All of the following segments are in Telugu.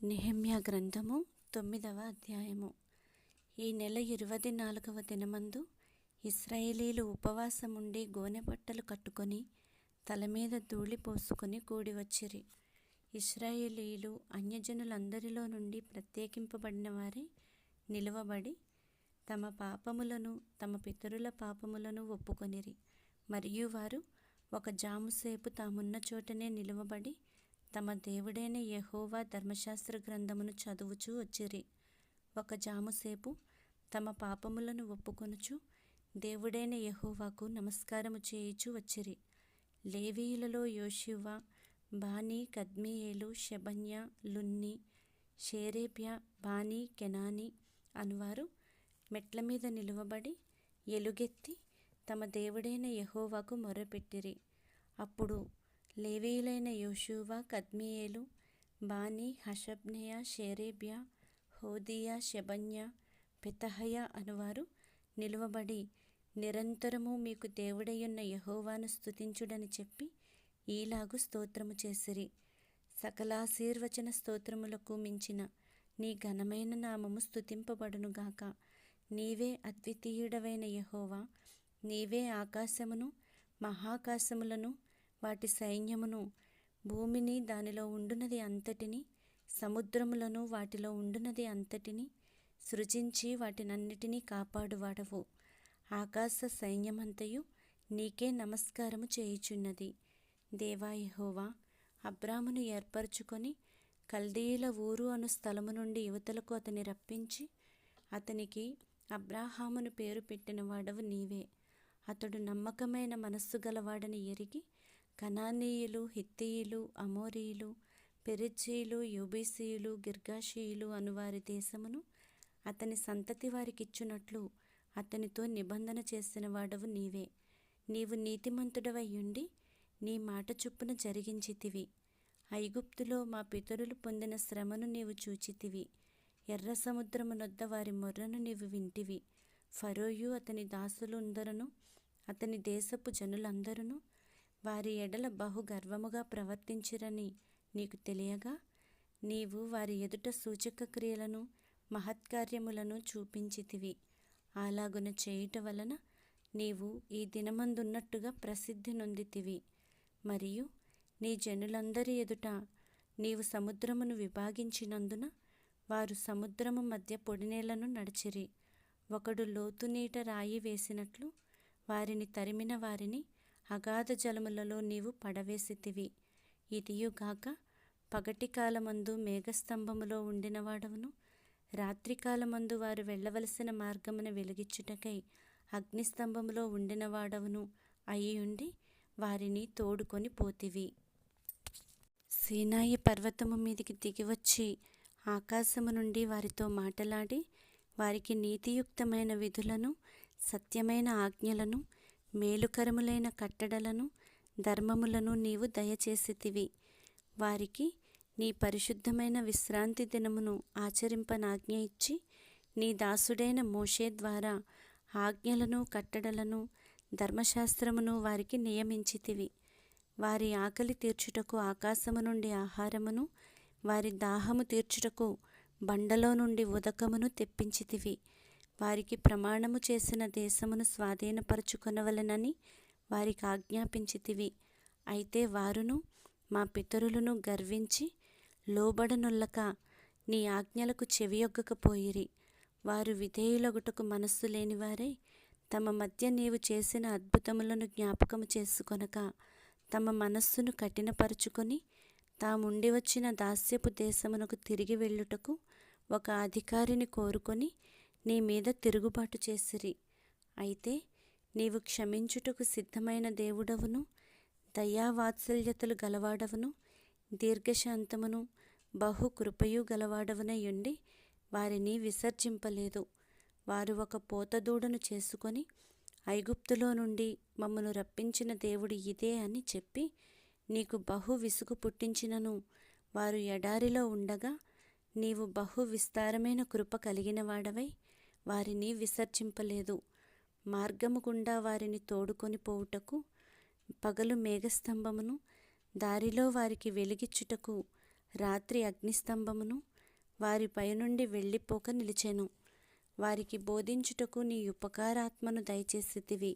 నెహెమ్యా గ్రంథము 9వ అధ్యాయము. ఈ నెల 24వ దినమందు ఇశ్రాయేలీలు ఉపవాసముండి గోనె బట్టలు కట్టుకొని తల మీద ధూళి పోసుకొని కూడి వచ్చిరి. ఇశ్రాయేలీలు అన్యజనులందరిలో నుండి ప్రత్యేకింపబడిన వారే నిలువబడి తమ పాపములను తమ పితరుల పాపములను ఒప్పుకొనిరి. మరియు వారు ఒక జాముసేపు తామున్న చోటనే నిలువబడి తమ దేవుడైన యెహోవా ధర్మశాస్త్ర గ్రంథమును చదువుచూ వచ్చిరి. ఒక జాముసేపు తమ పాపములను ఒప్పుకొనుచు దేవుడైన యెహోవాకు నమస్కారము చేయుచూ వచ్చిరి. లేవీయులలో యోషువ, బానీ, కద్మీయేలు, షెబన్యా, లున్ని, షేరేబ్యా, బానీ, కెనానీ అనువారు మెట్ల మీద నిలువబడి ఎలుగెత్తి తమ దేవుడైన యెహోవాకు మొర్రపెట్టిరి. అప్పుడు లేవీయులైన యోషువ, కద్మీయేలు, బానీ, హషబ్నెయ, షేరేబ్యా, హోదీయ, షెబన్యా, పెతహయ అనువారు నిలువబడి నిరంతరము మీకు దేవుడయ్యున్న యెహోవాను స్తుతించుడని చెప్పి ఈలాగు స్తోత్రము చేసిరి. సకలాశీర్వచన స్తోత్రములకు మించిన నీ ఘనమైన నామము స్తుతింపబడునుగాక. నీవే అద్వితీయుడవైన యెహోవా, నీవే ఆకాశమును మహాకాశములను వాటి సైన్యమును, భూమిని దానిలో ఉండునది అంతటిని, సముద్రములను వాటిలో ఉండునది అంతటిని సృజించి వాటినన్నిటినీ కాపాడువాడవు. ఆకాశ సైన్యమంతయు నీకే నమస్కారము చేయుచున్నది. దేవా యెహోవా, అబ్రామును ఏర్పరచుకొని కల్దీయుల ఊరు అను స్థలము నుండి యువతలకు అతని రప్పించి అతనికి అబ్రాహామును పేరు పెట్టిన వాడవు నీవే. అతడు నమ్మకమైన మనస్సు గలవాడని ఎరిగి కనానీయులు, హిత్తీయులు, అమోరీయులు, పెరిజ్జీయులు, యూబీసీయులు, గిర్గాషీయులు అనువారి దేశమును అతని సంతతి వారికిచ్చునట్లు అతనితో నిబంధన చేసిన వాడవు నీవే. నీవు నీతిమంతుడవయ్యుండి నీ మాట చొప్పున జరిగించితివి. ఐగుప్తులో మా పితరులు పొందిన శ్రమను నీవు చూచితివి. ఎర్ర సముద్రమునొద్ద వారి మొర్రను నీవు వింటివి. ఫరోయు అతని దాసులందరును అతని దేశపు జనులందరును వారి ఎడల బహు గర్వముగా ప్రవర్తించిరని నీకు తెలియగా నీవు వారి ఎదుట సూచక క్రియలను మహత్కార్యములను చూపించితివి. అలాగున చేయుట వలన నీవు ఈ దినమందున్నట్టుగా ప్రసిద్ధి నొందితివి. మరియు నీ జనులందరి ఎదుట నీవు సముద్రమును విభాగించినందున వారు సముద్రము మధ్య పొడినేళ్లను నడిచిరి. ఒకడు లోతునీట రాయి వేసినట్లు వారిని తరిమిన వారిని అగాధ జలములలో నీవు పడవేసితివి. ఇదియుగాక పగటి కాలమందు మేఘస్తంభములో ఉండినవాడవును, రాత్రికాలమందు వారు వెళ్ళవలసిన మార్గమున వెలిగించుటకై అగ్నిస్తంభములో ఉండినవాడవును అయ్యుండి వారిని తోడుకొని పోతివి. సీనాయి పర్వతము మీదికి దిగివచ్చి ఆకాశము నుండి వారితో మాటలాడి వారికి నీతియుక్తమైన విధులను, సత్యమైన ఆజ్ఞలను, మేలుకరములైన కట్టడలను, ధర్మములను నీవు దయచేసితివి. వారికి నీ పరిశుద్ధమైన విశ్రాంతి దినమును ఆచరింపనాజ్ఞ ఇచ్చి నీ దాసుడైన మోషే ద్వారా ఆజ్ఞలను, కట్టడలను, ధర్మశాస్త్రమును వారికి నియమించితివి. వారి ఆకలి తీర్చుటకు ఆకాశము నుండి ఆహారమును, వారి దాహము తీర్చుటకు బండలో నుండి ఉదకమును తెప్పించితివి. వారికి ప్రమాణము చేసిన దేశమును స్వాధీనపరచుకొనవలెనని వారికి ఆజ్ఞాపించితివి. అయితే వారును మా పితరులను గర్వించి లోబడనొల్లక నీ ఆజ్ఞలకు చెవియొగ్గకపోయిరి. వారు విధేయులగుటకు మనస్సు లేనివారై తమ మధ్య నీవు చేసిన అద్భుతములను జ్ఞాపకము చేసుకొనక తమ మనస్సును కఠినపరుచుకొని తాముండి వచ్చిన దాస్యపు దేశమునకు తిరిగి వెళ్ళుటకు ఒక అధికారిని కోరుకొని నీ మీద తిరుగుబాటు చేసిరి. అయితే నీవు క్షమించుటకు సిద్ధమైన దేవుడవును, దయావాత్సల్యతలు గలవాడవును, దీర్ఘశాంతమును బహు కృపయు గలవాడవునయుండి వారిని విసర్జింపలేదు. వారు ఒక పోతదూడను చేసుకొని ఐగుప్తులో నుండి మమ్మను రప్పించిన దేవుడు ఇదే అని చెప్పి నీకు బహు విసుగు పుట్టించినను వారు ఎడారిలో ఉండగా నీవు బహు విస్తారమైన కృప కలిగిన వాడవై వారిని విసర్జింపలేదు. మార్గము గుండా వారిని తోడుకొని పోవుటకు పగలు మేఘస్తంభమును, దారిలో వారికి వెలిగిచ్చుటకు రాత్రి అగ్నిస్తంభమును, వారిపై నుండి వెళ్ళిపోక నిలిచెను. వారికి బోధించుటకు నీ ఉపకారాత్మను దయచేసితివి.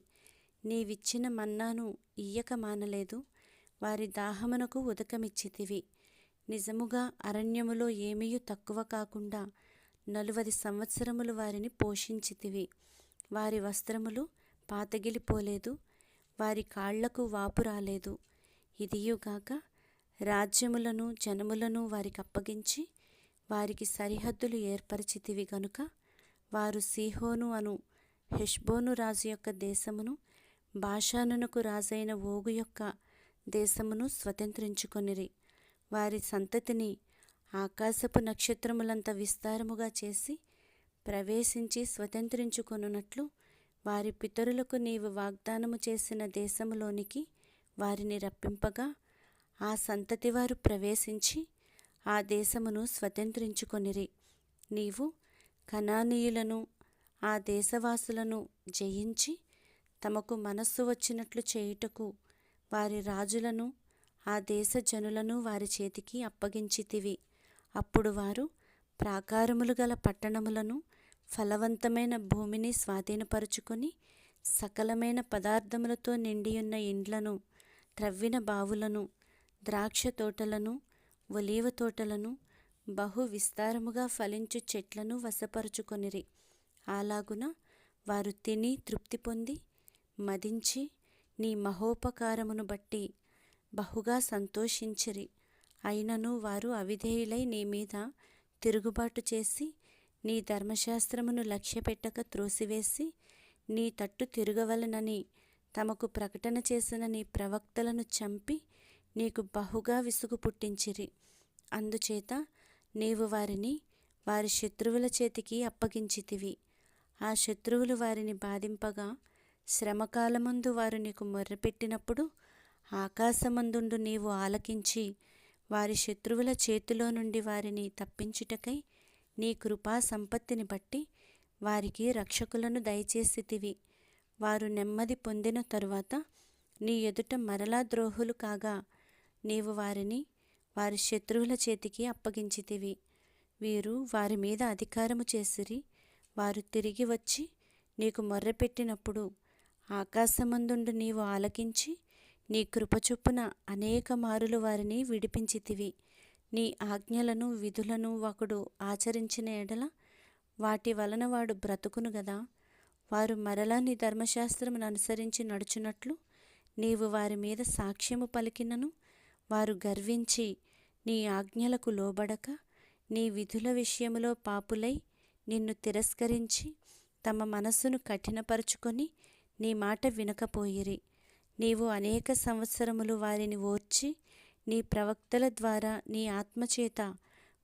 నీవిచ్చిన మన్నాను ఇయ్యక మానలేదు. వారి దాహమునకు ఉదకమిచ్చితివి. నిజముగా అరణ్యములో ఏమీయూ తక్కువ కాకుండా 40 సంవత్సరములు వారిని పోషించితివి. వారి వస్త్రములు పాతగిలిపోలేదు, వారి కాళ్లకు వాపు రాలేదు. ఇదియుగాక రాజ్యములను జనములను వారికి అప్పగించి వారికి సరిహద్దులు ఏర్పరిచితివి గనుక వారు సీహోను అను హెష్బోను రాజు యొక్క దేశమును, బాషానునకు రాజైన ఓగు యొక్క దేశమును స్వతంత్రించుకొనిరి. వారి సంతతిని ఆకాశపు నక్షత్రములంత విస్తారముగా చేసి ప్రవేశించి స్వతంత్రించుకొనున్నట్లు వారి పితరులకు నీవు వాగ్దానము చేసిన దేశములోనికి వారిని రప్పింపగా ఆ సంతతి వారు ప్రవేశించి ఆ దేశమును స్వతంత్రించుకొనిరి. నీవు కనానీయులను ఆ దేశవాసులను జయించి తమకు మనస్సు వచ్చినట్లు చేయుటకు వారి రాజులను ఆ దేశ జనులను వారి చేతికి అప్పగించితివి. అప్పుడు వారు ప్రాకారములు గల పట్టణములను, ఫలవంతమైన భూమిని స్వాధీనపరుచుకొని సకలమైన పదార్థములతో నిండియున్న ఇండ్లను, త్రవ్విన బావులను, ద్రాక్ష తోటలను, ఒలీవ తోటలను, బహు విస్తారముగా ఫలించు చెట్లను వశపరుచుకొనిరి. అలాగున వారు తిని తృప్తి పొంది మదించి నీ మహోపకారమును బట్టి బహుగా సంతోషించిరి. అయినను వారు అవిధేయులై నీ మీద తిరుగుబాటు చేసి నీ ధర్మశాస్త్రమును లక్ష్యపెట్టక త్రోసివేసి నీ తట్టు తిరగవలనని తమకు ప్రకటన చేసిన నీ ప్రవక్తలను చంపి నీకు బహుగా విసుగు పుట్టించిరి. అందుచేత నీవు వారిని వారి శత్రువుల చేతికి అప్పగించితివి. ఆ శత్రువులు వారిని బాధింపగా శ్రమకాలమందు వారు నీకు మొర్రపెట్టినప్పుడు ఆకాశమందుండు నీవు ఆలకించి వారి శత్రువుల చేతిలో నుండి వారిని తప్పించుటకై నీ కృపా సంపత్తిని బట్టి వారికి రక్షకులను దయచేసితివి. వారు నెమ్మది పొందిన తరువాత నీ ఎదుట మరలా ద్రోహులు కాగా నీవు వారిని వారి శత్రువుల చేతికి అప్పగించితివి. వీరు వారి మీద అధికారము చేసిరి. వారు తిరిగి వచ్చి నీకు మొర్రపెట్టినప్పుడు ఆకాశమందుండు నీవు ఆలకించి నీ కృపచొప్పున అనేక మారులు వారిని విడిపించితివి. నీ ఆజ్ఞలను విధులను ఒకడు ఆచరించిన ఎడల వాటి వలన వాడు బ్రతుకును గదా. వారు మరలా నీ ధర్మశాస్త్రమును అనుసరించి నడుచున్నట్లు నీవు వారి మీద సాక్ష్యము పలికినను వారు గర్వించి నీ ఆజ్ఞలకు లోబడక నీ విధుల విషయములో పాపులై నిన్ను తిరస్కరించి తమ మనస్సును కఠినపరుచుకొని నీ మాట వినకపోయిరి. నీవు అనేక సంవత్సరములు వారిని ఓర్చి నీ ప్రవక్తల ద్వారా నీ ఆత్మచేత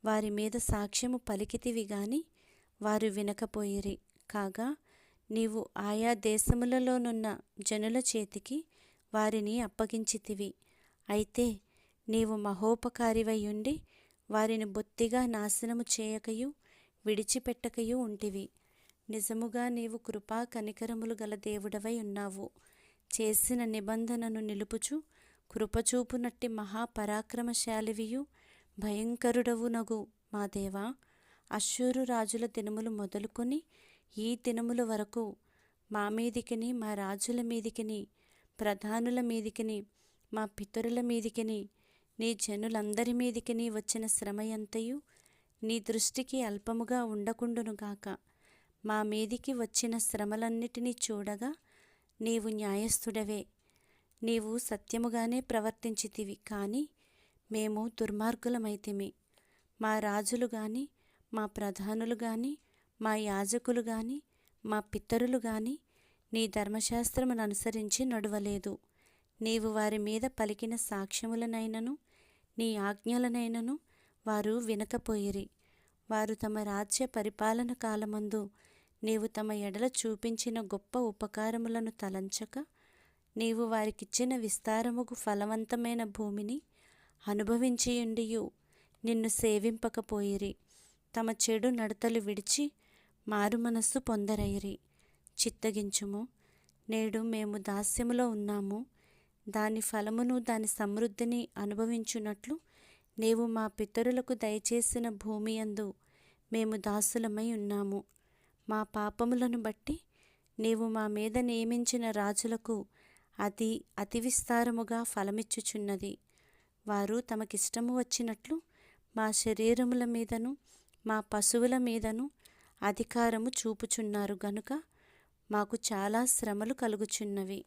వారి మీద సాక్ష్యము పలికితివి గాని వారు వినకపోయిరి. కాగా నీవు ఆయా దేశములలోనున్న జనుల చేతికి వారిని అప్పగించితివి. అయితే నీవు మహోపకారివైయుండి వారిని బొత్తిగా నాశనము చేయకయు విడిచిపెట్టకయు ఉంటివి. నిజముగా నీవు కృపా కనికరములు గల దేవుడవై ఉన్నావు. చేసిన నిబంధనను నిలుపుచు కృపచూపునట్టి మహాపరాక్రమశాలివియు భయంకరుడవునగు మా దేవా, అశ్షూరు రాజుల దినములు మొదలుకొని ఈ దినముల వరకు మా మీదికిని, మా రాజుల మీదికిని, ప్రధానుల మీదికిని, మా పితరుల మీదికిని, నీ జనులందరి మీదికిని వచ్చిన శ్రమయంతయు నీ దృష్టికి అల్పముగా ఉండకుండునుగాక. మా మీదికి వచ్చిన శ్రమలన్నిటినీ చూడగా నీవు న్యాయస్థుడవే. నీవు సత్యముగానే ప్రవర్తించితివి, కానీ మేము దుర్మార్గులమైతిమి. మా రాజులు గాని, మా ప్రధానులు గాని, మా యాజకులు గాని, మా పితరులు గాని నీ ధర్మశాస్త్రమును అనుసరించి నడువలేదు. నీవు వారి మీద పలికిన సాక్ష్యములనైనను నీ ఆజ్ఞలనైనను వారు వినకపోయిరి. వారు తమ రాజ్య పరిపాలన కాలమందు నీవు తమ ఎడల చూపించిన గొప్ప ఉపకారములను తలంచక నీవు వారికిచ్చిన విస్తారముగు ఫలవంతమైన భూమిని అనుభవించియుండియు నిన్ను సేవింపకపోయిరి. తమ చెడు నడతలు విడిచి మారుమనస్సు పొందరైరి. చిత్తగించుము, నేడు మేము దాస్యములో ఉన్నాము. దాని ఫలమును దాని సమృద్ధిని అనుభవించున్నట్లు నీవు మా పితరులకు దయచేసిన భూమియందు మేము దాసులమై ఉన్నాము. మా పాపములను బట్టి నీవు మా మీద నియమించిన రాజులకు అది అతి విస్తారముగా ఫలమిచ్చుచున్నది. వారు తమకిష్టము వచ్చినట్లు మా శరీరముల మీదను మా పశువుల మీదను అధికారము చూపుచున్నారు గనుక మాకు చాలా శ్రమలు కలుగుచున్నవి.